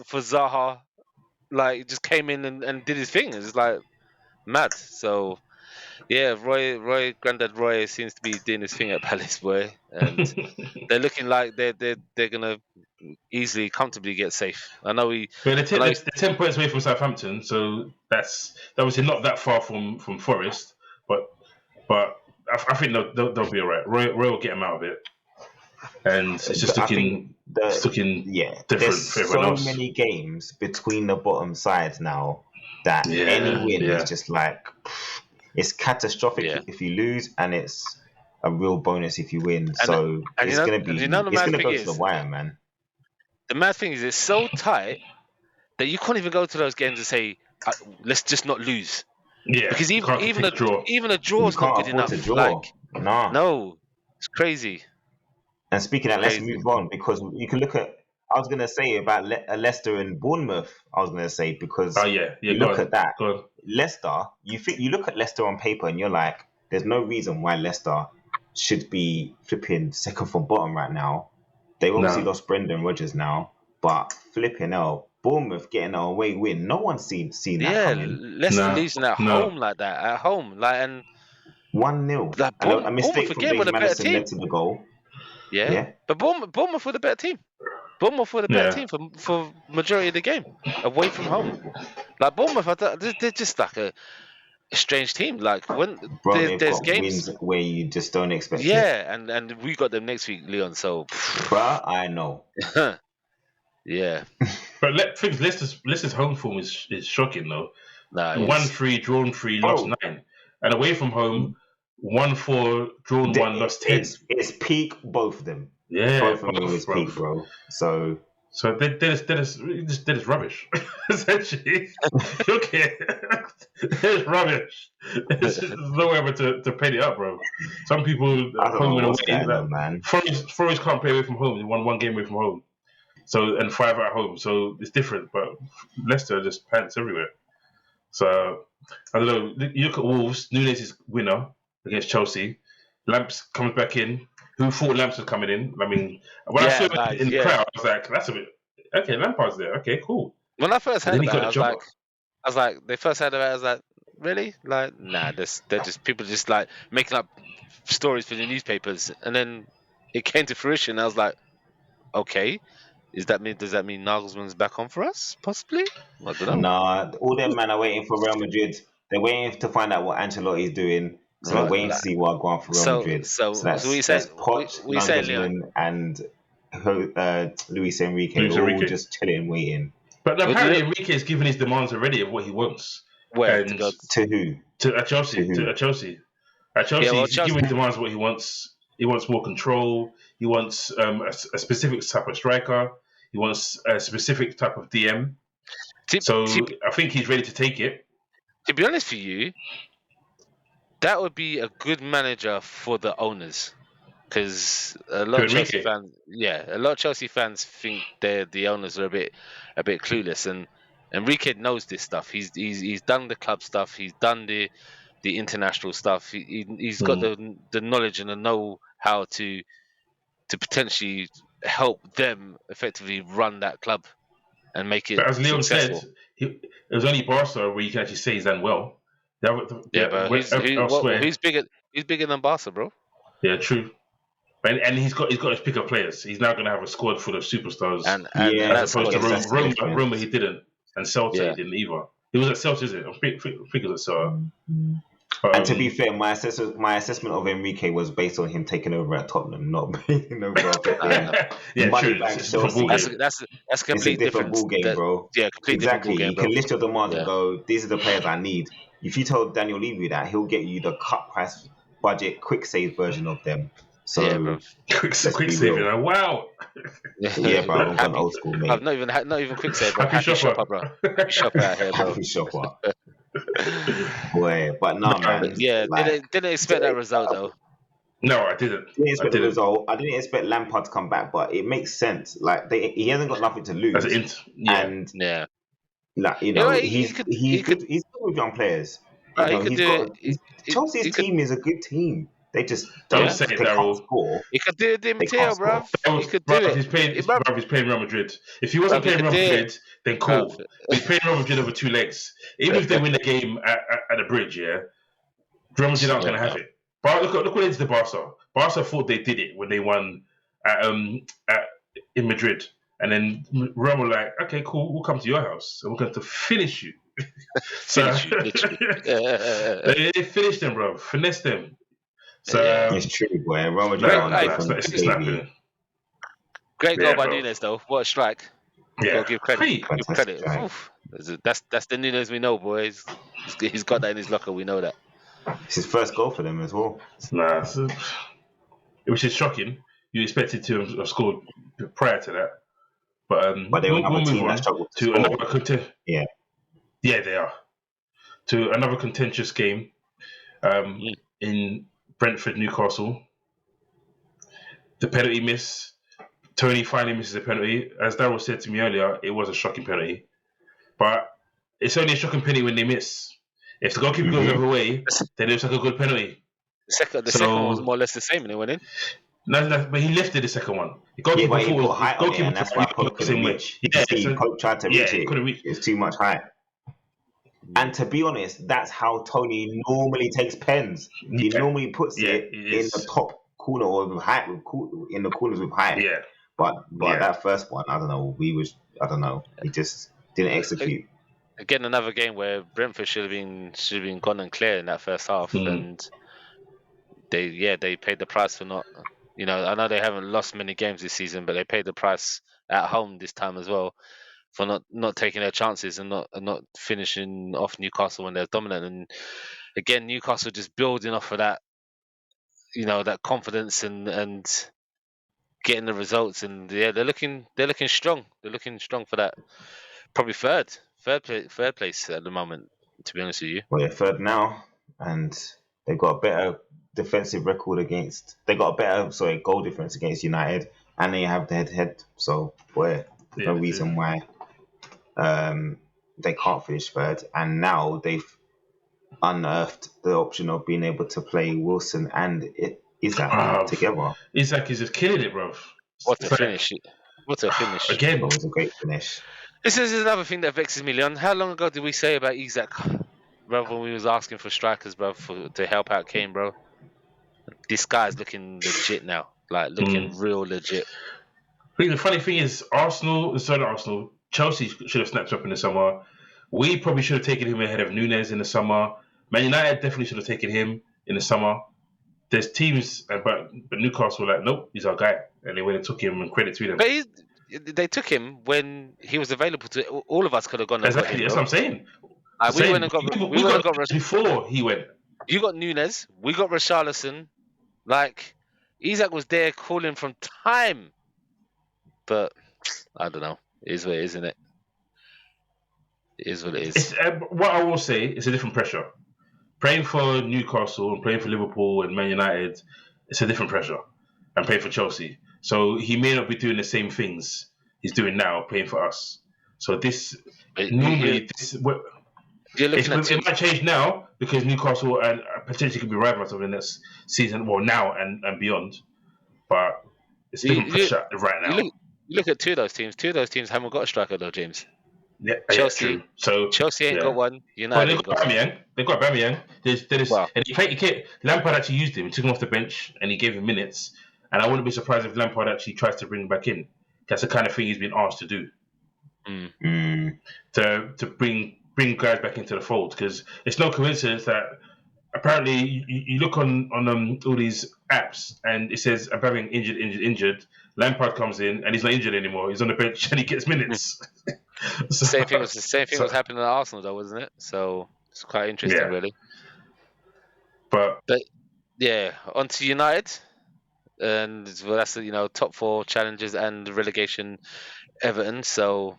for Zaha, like just came in and did his thing. It's like mad. So yeah, Grandad Roy seems to be doing his thing at Palace, boy, and they're looking like they're gonna easily, comfortably get safe. I know we. But they're 10 points away from Southampton, so that's obviously not that far from Forest. But I think they'll be all right. Roy will get them out of it, and it's just looking different There's for everyone else. So many games between the bottom sides now that any win is just like it's catastrophic if you lose, and it's a real bonus if you win. So it's gonna go to the wire, man. The mad thing is, it's so tight that you can't even go to those games and say, "Let's just not lose." Yeah, because even a draw is not good enough. Like, no, it's crazy. And speaking of, let's move on, because you can look at. I was gonna say about Leicester and Bournemouth. I was gonna say because you look at that Leicester. You look at Leicester on paper and you're like, there's no reason why Leicester should be flipping second from bottom right now. They obviously lost Brendan Rodgers now, but flipping hell, Bournemouth getting an away win. No one's seen that coming. Leicester losing at home like that, at home, like, and 1-0. Like, a mistake from James Maddison led to the goal. Yeah. But Bournemouth were the better team. Bournemouth were the better team for majority of the game away from home. Like, Bournemouth, they're just like a strange team. Like, when there's games wins where you just don't expect it. Yeah, and we got them next week, Leon. So, bruh, I know. Yeah. But Leicester's home form is shocking though. 1-3, drawn 3, lost 9, and away from home 1-4, drawn 1, lost 10. It's peak both of them. Yeah, both of them is peak, bro. So they're just rubbish. Essentially, okay, it's rubbish. There's no way to paint it up, bro. Some people home and away, man. Forest can't play away from home. They won 1 game away from home, and 5 at home. So it's different. But Leicester just pants everywhere. So I don't know. You look at Wolves. Nunes is winner against Chelsea. Lamps comes back in. Who thought Lamps was coming in? I mean, when I saw it in the crowd, I was like, "That's a bit okay." Lampard's there. Okay, cool. When I first heard about it, I was like, they first heard about it, I was like, really? Like, nah, they're just people just like making up stories for the newspapers, and then it came to fruition. I was like, okay, does that mean Nagelsmann's back on for us? Possibly. I don't know. Nah, all them man are waiting for Real Madrid. They're waiting to find out what Ancelotti's doing. So they're waiting to see what going for Real Madrid. So that's what you say, Poch, Nagelsmann, and Luis Enrique all just chilling, waiting. But apparently Enrique has given his demands already of what he wants. Where? To who? At Chelsea. At Chelsea, he's giving his demands of what he wants. He wants more control. He wants a specific type of striker. He wants a specific type of DM. I think he's ready to take it. To be honest with you, that would be a good manager for the owners, because a lot of Chelsea fans think the owners are a bit clueless, and Enrique knows this stuff. He's done the club stuff. He's done the international stuff. He's got the knowledge and the know-how to potentially help them effectively run that club and make it. But as Leon successful. said, it was only Barca where you can actually say he's done well. But he's bigger than Barca, bro. Yeah, true. And he's got his pick of players. He's now going to have a squad full of superstars. As opposed to Roma, he didn't, and Celta he didn't either. He was at Celta, is it? I think it was at Celta. And to be fair, my assessment of Enrique was based on him taking over at Tottenham, not being over at true. That's completely different ball game, bro. Yeah, completely different ball game, you can list your demands and go, these are the players I need. If you tell Daniel Levy that, he'll get you the cut price budget quick save version of them. So bro. quick save, wow. Yeah, bro, I'm old school, mate. I've not even quick save, bro. Happy shopper, bro. Happy shopper out here, bro. Happy shopper. Boy, but no, man. Yeah, didn't expect that result though. No, I didn't. I didn't expect the result. I didn't expect Lampard to come back, but it makes sense. Like he hasn't got nothing to lose. And like, you know, he's good with young players. Chelsea's team is a good team. They just don't say it, Daryl. He could do it, Di Matteo, bro. He could do it. He's playing Real Madrid. If he wasn't playing Real Madrid, then cool. He's playing Real Madrid over 2 legs. Even if they win the game at the bridge, Real Madrid aren't going to have it. But look what they did to Barca. Barca thought they did it when they won in Madrid. And then Rome were like, okay, cool, we'll come to your house and we're going to finish you. So Finish you, literally. they finished them, bro. Finessed them. So Yeah. It's true, boy. Real Madrid Great, are on hey, different it's not baby. happening. Great goal Yeah, by bro. Nunes, though. What a strike. Yeah. Gotta give credit. Hey, Give Fantastic credit. strike. Oof. That's the Nunes we know, boys. He's got that in his locker. We know that. It's his first goal for them as well. nah, which is shocking. You expected to have scored prior to that. But But they were we'll another move team that on struggled to to score. another Yeah. Yeah, they are. To another contentious game in Brentford, Newcastle. The penalty miss. Tony finally misses a penalty. As Darryl said to me earlier, it was a shocking penalty. But it's only a shocking penalty when they miss. If the goalkeeper goes the other way, then it looks like a good penalty. The second one was more or less the same, and it went in. No, but he lifted the second one. The Yeah, goalkeeper but he thought put height on it, and that's why Pope couldn't reach. Yeah, Pope tried to reach he it. couldn't reach. It's too much height. And to be honest, that's how Tony normally takes pens. He normally puts it in the top corner or with height, in the corners with height. Yeah. But that first one, I don't know. He just didn't execute. Again, another game where Brentford should have been gone and clear in that first half, and they paid the price for not. I know they haven't lost many games this season, but they paid the price at home this time as well for not taking their chances and not finishing off Newcastle when they're dominant. And again, Newcastle just building off of that, that confidence and getting the results. And yeah, they're looking strong. They're looking strong for that. Probably third place at the moment, to be honest with you. Well, they're third now, and they've got a better defensive record against. They got a better goal difference against United, and they have the head-to-head. So, no reason why they can't finish third. And now they've unearthed the option of being able to play Wilson and Isak together. Isak is just killing it, bro. What a finish! What a finish! Again, it was a great finish. This is another thing that vexes me, Leon. How long ago did we say about Isak, bro, when we was asking for strikers, bro, to help out Kane, bro? This guy's looking legit now, like looking real legit. I think the funny thing is, Chelsea should have snapped up in the summer. We probably should have taken him ahead of Nunes in the summer. Man United definitely should have taken him in the summer. There's teams, but Newcastle were like, nope, he's our guy, and they went and took him, and credit to them. But they took him when he was available to. All of us could have gone. Exactly, that's what I'm saying. We went and got before he went. You got Nunes. We got Richarlison. Like Isak was there calling from time, but I don't know. It is what it is, isn't it? It is what it is. What I will say, it's a different pressure. Playing for Newcastle and playing for Liverpool and Man United, it's a different pressure. And playing for Chelsea. So he may not be doing the same things he's doing now, playing for us. So it might change now because Newcastle and potentially could be rivals over the next season, well, now and beyond. But it's different pressure right now. You look at two of those teams. Two of those teams haven't got a striker though, James. Yeah, Chelsea. Yeah, so Chelsea ain't got one. United they've got Aubameyang. They've got Aubameyang. And Lampard actually used him. He took him off the bench and he gave him minutes. And I wouldn't be surprised if Lampard actually tries to bring him back in. That's the kind of thing he's been asked to do. To bring guys back into the fold, because it's no coincidence that apparently you look on all these apps and it says Aubameyang injured. Lampard comes in and he's not injured anymore. He's on the bench and he gets minutes. Same thing was happening at Arsenal, though, wasn't it? So it's quite interesting, really. But yeah, on to United, and that's top four challenges and relegation, Everton. So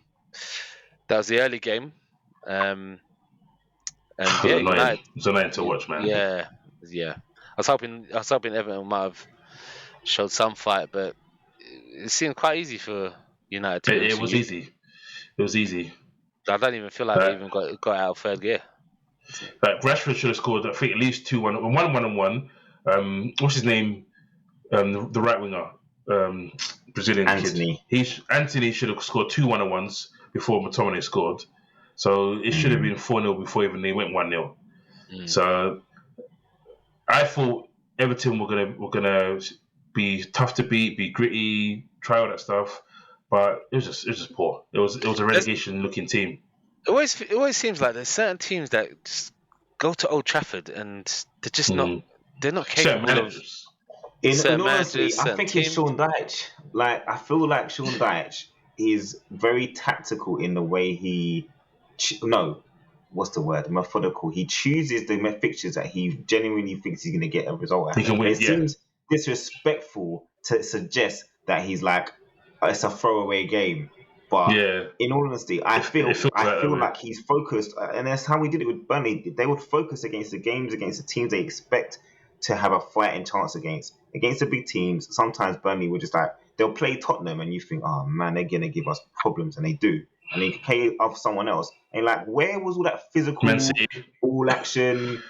that was the early game, and United. It's annoying to watch, man. Yeah. I was hoping Everton might have showed some fight, but it seemed quite easy for United. It was easy. It was easy. I don't even feel like they even got out of third gear. Like Rashford should have scored, I think, at least 2-1, 1-1-1. What's his name? The right winger, Brazilian Anthony. kid. Anthony should have scored 2 1-1s before McTominay scored. So it should have been 4-0 before even they went 1-0. So I thought Everton were gonna be tough to beat, be gritty, try all that stuff. but it was just poor. It was a relegation looking team. It always seems like there's certain teams that just go to Old Trafford and they're just not Certain capable of. managers. In honesty, I think it's Sean Dyche. Like, I feel like Sean Dyche is very tactical in the way he. What's the word? Methodical. He chooses the fixtures that he genuinely thinks he's going to get a result He at. can win, It seems disrespectful to suggest that he's like, it's a throwaway game. But in all honesty, I feel like he's focused, and that's how we did it with Burnley. They would focus against the games against the teams they expect to have a fighting chance against the big teams. Sometimes Burnley would just like, they'll play Tottenham and you think, oh man, they're gonna give us problems, and they do, and they play off someone else, and like, where was all that physical, all action,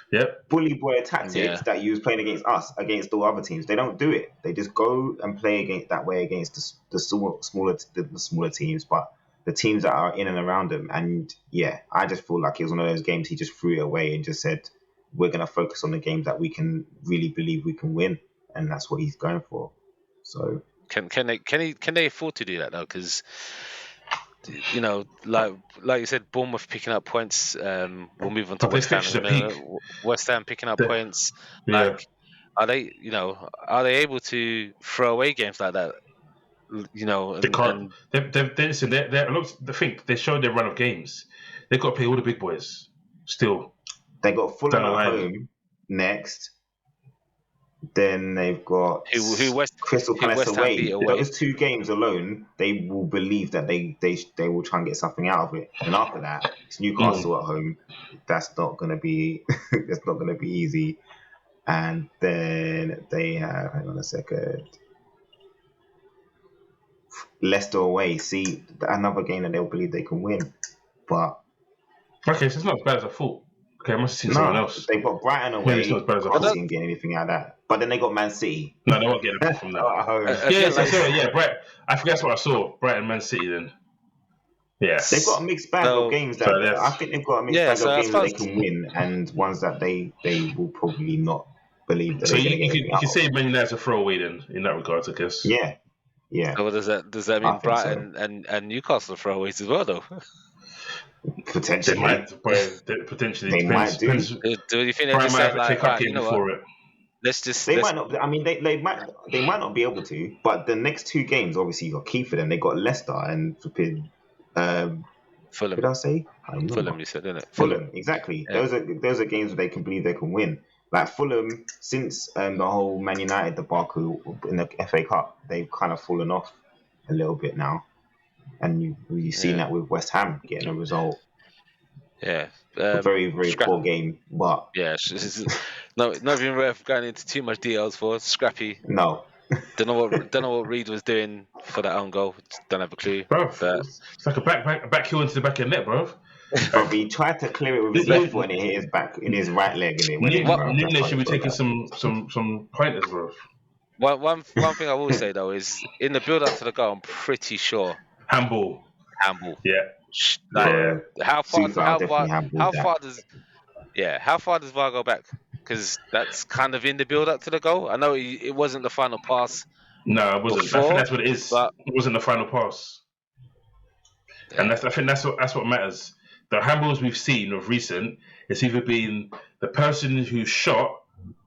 bully boy tactics that you was playing against us, against all other teams? They don't do it. They just go and play against the smaller teams, but the teams that are in and around them. And I just feel like it was one of those games he just threw it away and just said, we're going to focus on the games that we can really believe we can win, and that's what he's going for. So can they afford to do that though? Because like you said, Bournemouth picking up points. We'll move on to West Ham. West Ham picking up points. Like, are they able to throw away games like that? They can't. I think they showed their run of games. They've got to play all the big boys still. They got Fulham at home next. Then they've got Crystal Palace away. Those two games alone, they will believe that they will try and get something out of it. And after that, it's Newcastle at home. That's not going to be easy. And then they have, hang on a second, Leicester away. See, another game that they'll believe they can win. But okay, so it's not as bad as I thought. Okay, I must have seen someone else. They've got Brighton away. I don't see them getting anything out of that. But then they got Man City. No, they won't get anything from that. I forgot that's what I saw. Brighton, Man City then. Yeah. They've got a mixed bag of games I think they've got a mixed bag of games that they can win, and ones that they will probably not believe that they're going to get. You can say Man United's a throwaway then, in that regard, I guess. Yeah. So what does that mean? Brighton and Newcastle throwaways as well, though? Potentially, they might do. Do you think they just said like, you know what? They might not. I mean, they might not be able to. But the next two games, obviously, you got key for them. They got Leicester and Fulham. Did I say? Fulham, you said, didn't it? Fulham, exactly. Yeah. Those are games where they can believe they can win. Like Fulham, since the whole Man United debacle in the FA Cup, they've kind of fallen off a little bit now. And you've seen that with West Ham getting a result. Yeah. A very, very poor game. But not even worth going into too much details for. Scrappy. No. Don't know what Reed was doing for that own goal. Don't have a clue. Bro, it's like a back heel into the back of the net, bro. But he tried to clear it with his left foot and it hit his back in his right leg. Nunes should be taking some pointers, bro. One thing I will say though is in the build up to the goal, I'm pretty sure handball. Like, how far does VAR go back? Because that's kind of in the build up to the goal. I know it wasn't the final pass. No, it wasn't. I think that's what it is. But it wasn't the final pass. Yeah. And I think that's what matters. The handballs we've seen of recent, it's either been the person who shot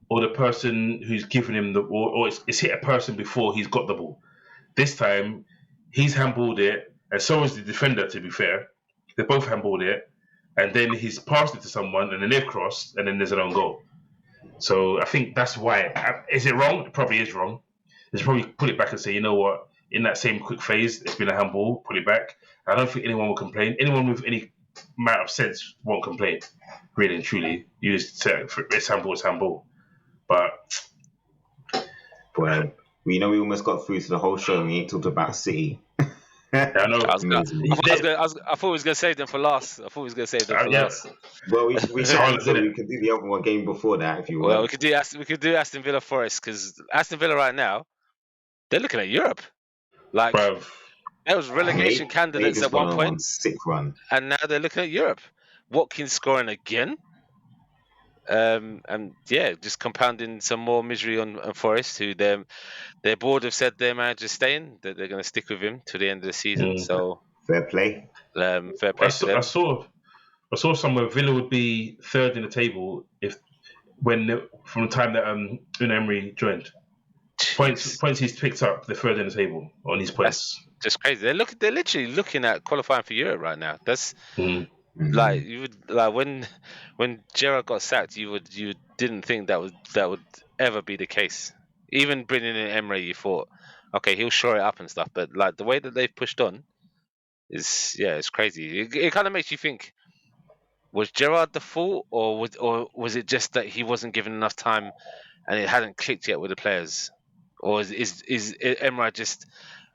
or the person who's given him or it's hit a person before he's got the ball. This time, he's handballed it, and so was the defender, to be fair. They both handballed it, and then he's passed it to someone, and then they've crossed, and then there's an own goal. So I think that's why. Is it wrong? It probably is wrong. They should probably put it back and say, you know what? In that same quick phase, it's been a handball. Put it back. I don't think anyone will complain. Anyone with any amount of sense won't complain. Really and truly, you just say it's handball. But well, we almost got through to the whole show and we ain't talked about City. I know. I thought we was gonna save them for last. Last. Well, we can do the other one game before that if you want. Well, we could do Aston Villa Forest, because Aston Villa right now, they're looking at Europe. Like, there was relegation candidates at one point, sick run, and now they're looking at Europe. Watkins scoring again. And yeah, just compounding some more misery on Forest, who their board have said their manager's staying, that they're going to stick with him to the end of the season. So Fair play. fair play to I them. saw somewhere Villa would be third in the table from the time that Unai Emery joined. Jeez. Points he's picked up, the third in the table on his points. Just crazy. They're literally looking at qualifying for Europe right now. That's like you would like when Gerrard got sacked, you didn't think that would ever be the case. Even bringing in Emery, you thought, okay, he'll shore it up and stuff. But like the way that they've pushed on it's crazy. It kind of makes you think: was Gerrard the fault, or was it just that he wasn't given enough time and it hadn't clicked yet with the players, or is Emery just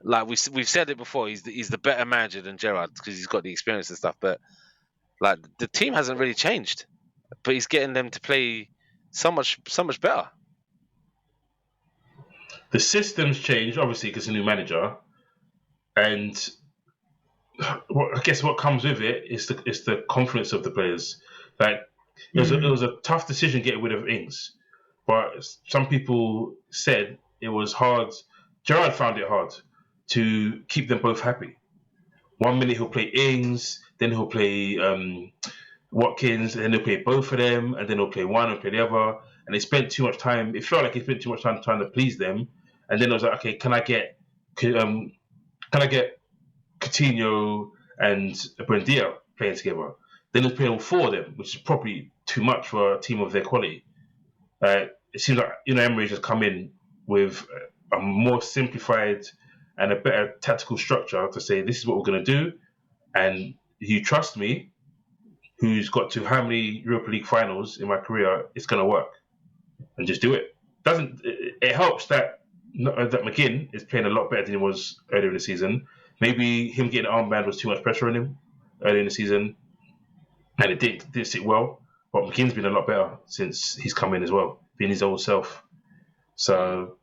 like we've said it before? He's the better manager than Gerrard because he's got the experience and stuff, but. Like the team hasn't really changed, but he's getting them to play so much better. The system's changed, obviously, because a new manager, and I guess what comes with it is the confidence of the players. Like it was a tough decision getting rid of Ings, but some people said it was hard. Gerrard found it hard to keep them both happy. 1 minute he'll play Ings, then he'll play Watkins, and then he'll play both of them, and then he'll play one and play the other. And they spent too much time. It felt like he spent too much time trying to please them. And then I was like, okay, can I get Coutinho and Buendia playing together? Then he was playing all four of them, which is probably too much for a team of their quality. It seems like Emery has come in with a more simplified and a better tactical structure to say this is what we're going to do, and you trust me, who's got to how many Europa League finals in my career, it's going to work, and just do it. It helps that McGinn is playing a lot better than he was earlier in the season. Maybe him getting an armband was too much pressure on him earlier in the season, and it didn't sit well. But McGinn's been a lot better since he's come in as well, being his old self. So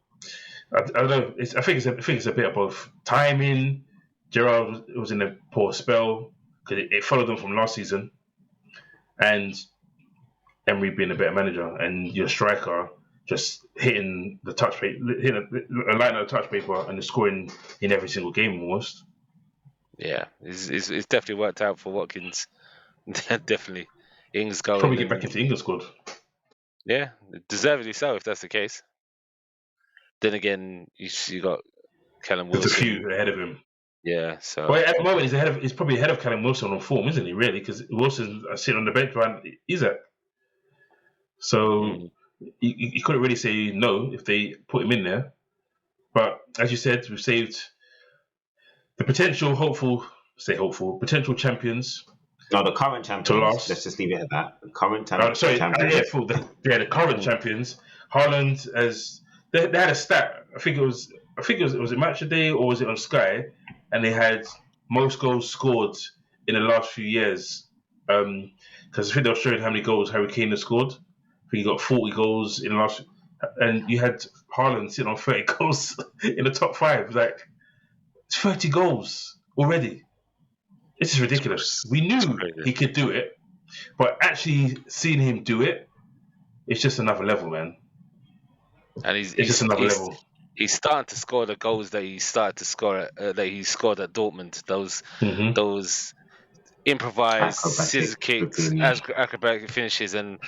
I don't know. I think it's a bit of both. Timing. Gerrard was in a poor spell because it followed them from last season, and Emery being a better manager, and your striker just hitting the touch paper, hitting a line of the touch paper, and scoring in every single game almost. Yeah, it's definitely worked out for Watkins. Definitely, Ings going. Probably get back into England squad. Yeah, deservedly so if that's the case. Then again, you got Callum Wilson. There's a few ahead of him. Yeah, so. Well, at the moment he's probably ahead of Callum Wilson on form, isn't he? Really, because Wilson's sitting on the bench right Isaac. So you couldn't really say no if they put him in there. But as you said, we've saved the potential potential champions. No, the current champions. To last. Let's just leave it at that. The current champions. The current champions. Haaland they had a stat. I think it was a match a day or was it on Sky? And they had most goals scored in the last few years. Because I think they were showing how many goals Harry Kane has scored. I think he got 40 goals in the last, and you had Haaland sitting on 30 goals in the top five. Like, it's 30 goals already. This is ridiculous. We knew he could do it, but actually seeing him do it, it's just another level, man. And it's just another level. He's starting to score the goals that he started to score that he scored at Dortmund. Those improvised scissor kicks, acrobatic finishes, and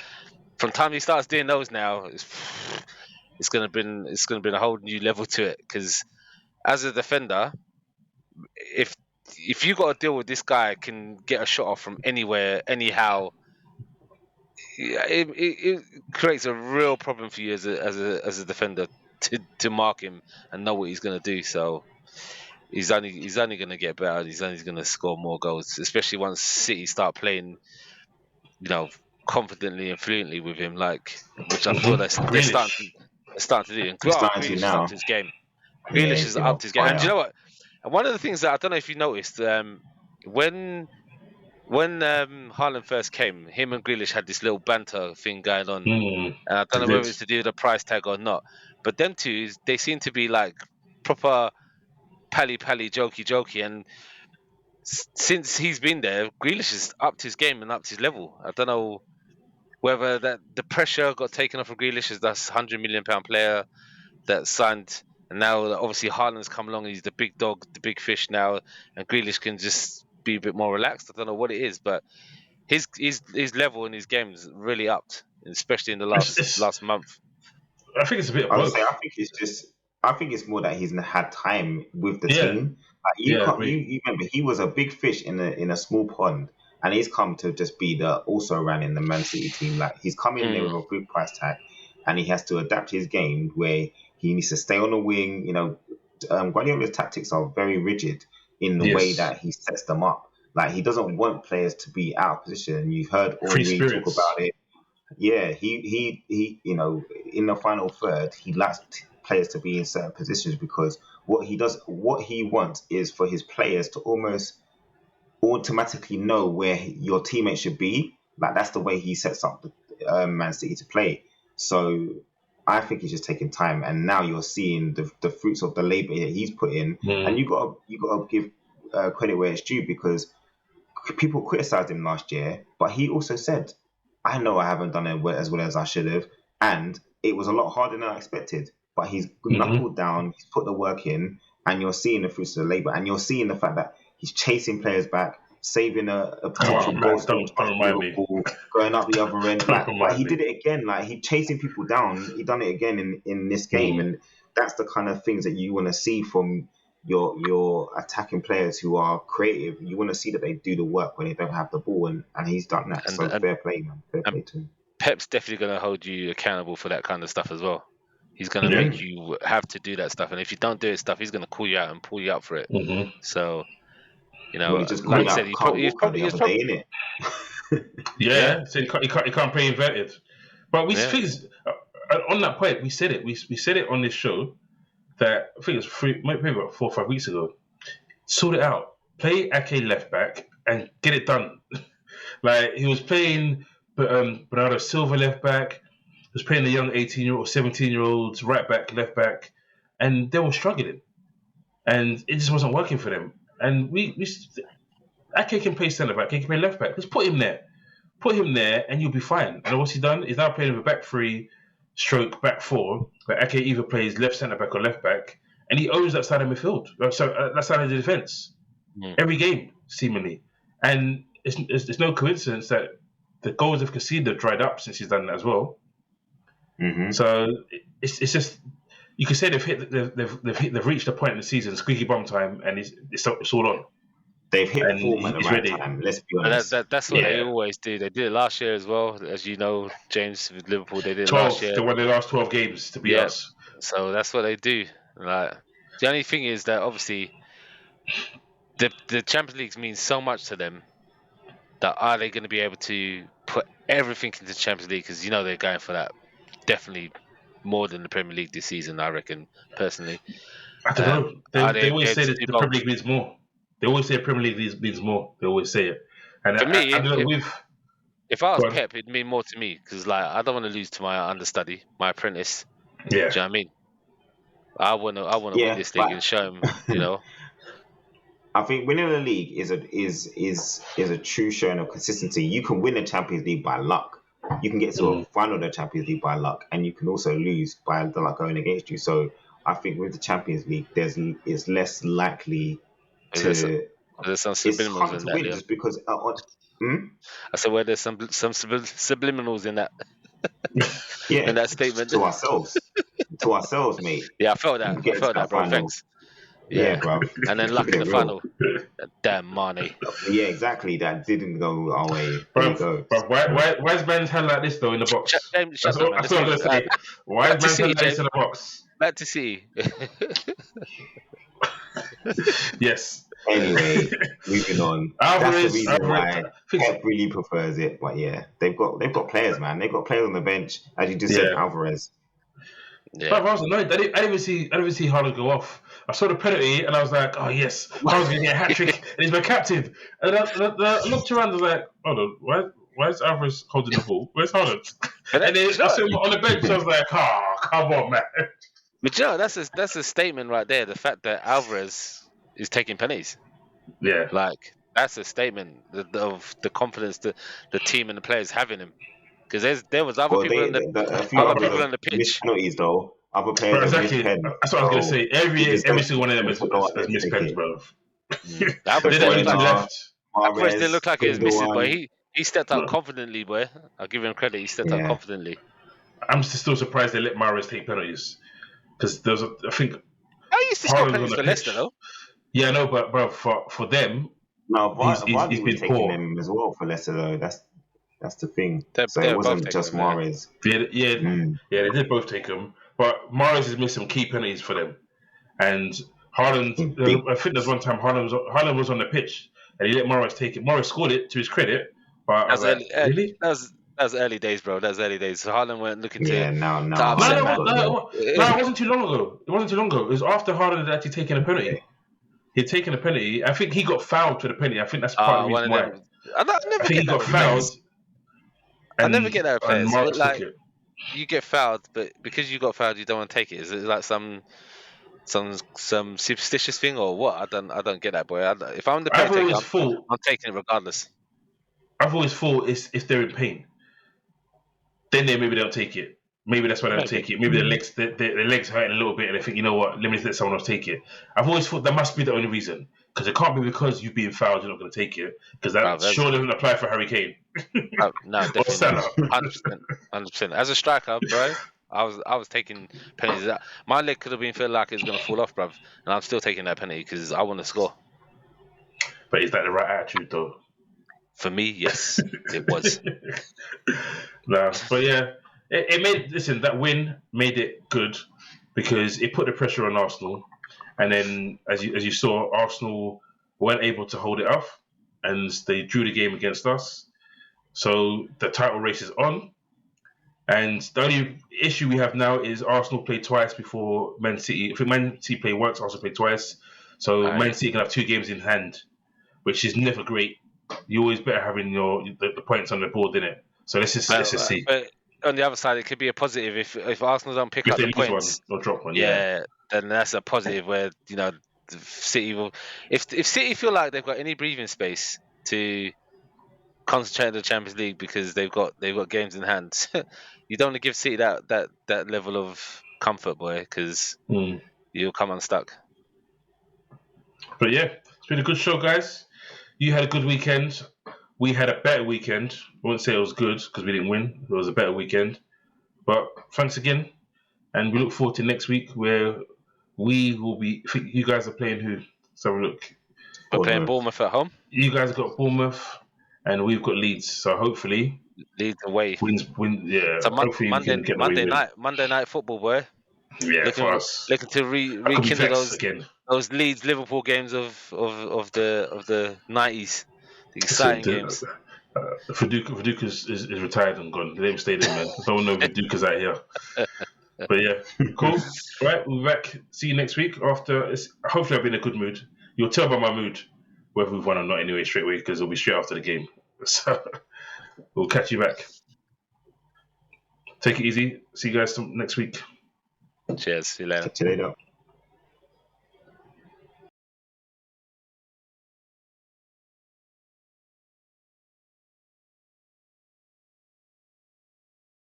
from the time he starts doing those now, it's gonna bring a whole new level to it. Because as a defender, if you got to deal with this guy, can get a shot off from anywhere, anyhow. It creates a real problem for you as a defender to mark him and know what he's going to do. So he's only going to get better. He's only going to score more goals, especially once City start playing, confidently and fluently with him, which I feel they're starting to do. And Grealish has upped his game. Grealish has upped his game. And do you know what? And one of the things that I don't know if you noticed, when Haaland first came, him and Grealish had this little banter thing going on. And I don't know whether it's to do with the price tag or not. But them two, they seem to be like proper pally, jokey. And since he's been there, Grealish has upped his game and upped his level. I don't know whether that the pressure got taken off of Grealish as that's £100 million player that signed, and now obviously Haaland's come along and he's the big dog, the big fish now, and Grealish can just be a bit more relaxed. I don't know what it is, but his level in his games really upped, especially in the last month. I think it's a bit of both. I think it's more that he's had time with the team. Like you remember he was a big fish in a small pond, and he's come to just be the also ran in the Man City team. Like he's come in there with a good price tag, and he has to adapt his game where he needs to stay on the wing. You know, Guardiola's tactics are very rigid in the way that he sets them up. Like he doesn't want players to be out of position. You've heard Henry talk about it. Yeah, he you know, in the final third, he likes players to be in certain positions because what he wants is for his players to almost automatically know where your teammates should be. Like that's the way he sets up the Man City to play. So I think he's just taking time, and now you're seeing the fruits of the labour that he's put in, and you got to give credit where it's due because people criticised him last year, but he also said, I know I haven't done it as well as I should have, and it was a lot harder than I expected. But he's knuckled down, he's put the work in, and you're seeing the fruits of the labour, and you're seeing the fact that he's chasing players back, saving a potential goal, going up the other end. Like he did it again. Like he chasing people down. He done it again in this game, and that's the kind of things that you want to see from your attacking players who are creative. You want to see that they do the work when they don't have the ball, and he's done that. So fair play, man. Fair play to him. Pep's definitely going to hold you accountable for that kind of stuff as well. He's going to make you have to do that stuff, and if you don't do his stuff, he's going to call you out and pull you up for it. So, you know, like I said, he's probably in it. So he can't play inverted. But we think on that point, we said it. We said it on this show that I think it was maybe about 4 or 5 weeks ago. Sort it out. Play Ake left back and get it done. Like he was playing Bernardo Silva left back. Was playing the young 18-year-old, 17-year-olds right back, left back, and they were struggling, and it just wasn't working for them. And Ake can play centre back, he can play left back. Just put him there, and you'll be fine. And what's he done? He's now playing with a back three, stroke back four, where Ake either plays left centre back or left back, and he owns that side of midfield, so that side of the defence, every game seemingly. And it's no coincidence that the goals they've conceded have dried up since he's done that as well. So it's just you can say they've reached a point in the season, squeaky bum time, and it's all on. They've hit form at the right time. Let's be honest. That's what they always do. They did it last year as well, as you know, James, with Liverpool. They did it last year. They won their last 12 games to beat us. So that's what they do. Like the only thing is that obviously the Champions League means so much to them. That are they going to be able to put everything into the Champions League? Because you know they're going for that. Definitely more than the Premier League this season, I reckon, personally. I don't know. They always say that the Premier League means more. They always say Premier League means more. They always say it. And for me, if I was Pep, it'd mean more to me because, like, I don't want to lose to my understudy, my apprentice. Yeah. Do you know what I mean? I want to win this league and show him, you know. I think winning the league is a true showing of consistency. You can win the Champions League by luck. You can get to a final of the Champions League by luck, and you can also lose by the luck going against you. So I think with the Champions League, it's less likely to. There's some subliminals in that. Just because. I said, there's some subliminals in that. Yeah, in that statement to ourselves, mate. Yeah, I felt that, bro. Thanks. Yeah, bro. And then luck in the final. Damn Mane. Yeah, exactly. That didn't go our way. There you go. Bro, why is man's hand like this though in the box? That's what I'm going to say. Why is man's hand like this in the box? Back to see. Yes. Anyway, moving on. That's the reason why Pep really prefers it. But yeah, they've got players, man. They've got players on the bench, as you just said, Alvarez. Yeah. But I was annoyed. I didn't even see Haaland go off. I saw the penalty and I was like, oh yes, I was going to get a hat trick and he's my captain. And I looked around and was like, hold on, why is Alvarez holding the ball? Where's Haaland? And then I saw him on the bench. I was like, come on, man. But you know, that's a statement right there. The fact that Alvarez is taking penalties. Yeah. Like, that's a statement of the confidence that the team and the players have in him. Because there was other Well, people on a few others have on the missed pitch. penalties though. Other players Bro, have missed exactly. pens. That's what I was gonna say. Every single one of them They've got to go out there has to missed take pens, it. bro. Alvarez They're the didn't only look two like left. Alvarez didn't look like he was missing, but Gundogan. he stepped up No. confidently, boy. I'll give him credit. He stepped up Yeah. confidently. I'm still surprised they let Mahrez take penalties because I think I used to score Haaland's on penalties the for Leicester, pitch. though. Yeah, no, but bro, for them, No, he's Vardy was been taking poor. them as well for Leicester though. That's the thing. They're So it both wasn't taking just them, yeah. Mahrez. Yeah, they did both take them, but Mahrez has missed some key penalties for them. And Haaland, Big. I think there's one time Haaland was on the pitch and he let Mahrez take it. Mahrez scored it to his credit, but I was like, really? That was early days, bro. That was early days. So Haaland weren't looking Yeah, now to No, upset, Haaland's man. got there. no, it wasn't too long ago. It was after Haaland had actually taken a penalty. He'd taken a penalty. I think he got fouled for the penalty. I think that's part of the One reason of why. them. I never I think get he that got with fouled. players. I never get that with And players. Mahrez Like, took it. you get fouled, but because you got fouled, you don't want to take it. Is it like some superstitious thing or what? I don't get that, boy. If I'm the I've penalty always taker, thought. I'm taking it regardless. I've always thought if they're in pain, then maybe they'll take it. Maybe that's why they don't Maybe. take it. Maybe the legs hurting a little bit, and they think, you know what, let me let someone else take it. I've always thought that must be the only reason, because it can't be because you've been fouled, you're not going to take it, because that sure doesn't apply for Harry Kane. No, definitely not. Salah. 100%. As a striker, bro, I was taking penalties. My leg could have been feeling like it was gonna fall off, bruv, and I'm still taking that penalty because I want to score. But is that the right attitude, though? For me, yes, it was. Nah, but yeah, it made that win made it good because it put the pressure on Arsenal, and then as you saw, Arsenal weren't able to hold it off, and they drew the game against us. So the title race is on, and the only issue we have now is Arsenal played twice before Man City. If Man City play once, Arsenal play twice, so Aye. Man City can have 2 games in hand, which is never great. You always better having the points on the board, innit? So let's just see. But on the other side, it could be a positive if Arsenal don't pick If up they the lose points. one or drop one, Yeah, then that's a positive where the City will. If City feel like they've got any breathing space to concentrate on the Champions League because they've got games in hand, you don't want to give City that level of comfort, boy, because you'll come unstuck. But yeah, it's been a good show, guys. You had a good weekend. We had a better weekend. I wouldn't say it was good because we didn't win. It was a better weekend. But thanks again. And we look forward to next week where we will be. I think you guys are playing who? Let's have a look. We're playing Bournemouth at home. You guys have got Bournemouth and we've got Leeds. So hopefully. Leeds away. Yeah. So hopefully we can get Monday night football, boy. Yeah, for us. Looking to rekindle those Leeds Liverpool games of the 90s. The exciting games. Viduka is retired and gone. They haven't stayed in, man. Don't know if Viduka's out here. But yeah, cool. All right, we'll be back. See you next week. Hopefully I'll be in a good mood. You'll tell by my mood whether we've won or not anyway straight away because it'll be straight after the game. So we'll catch you back. Take it easy. See you guys next week. Cheers. See you later. Catch you later.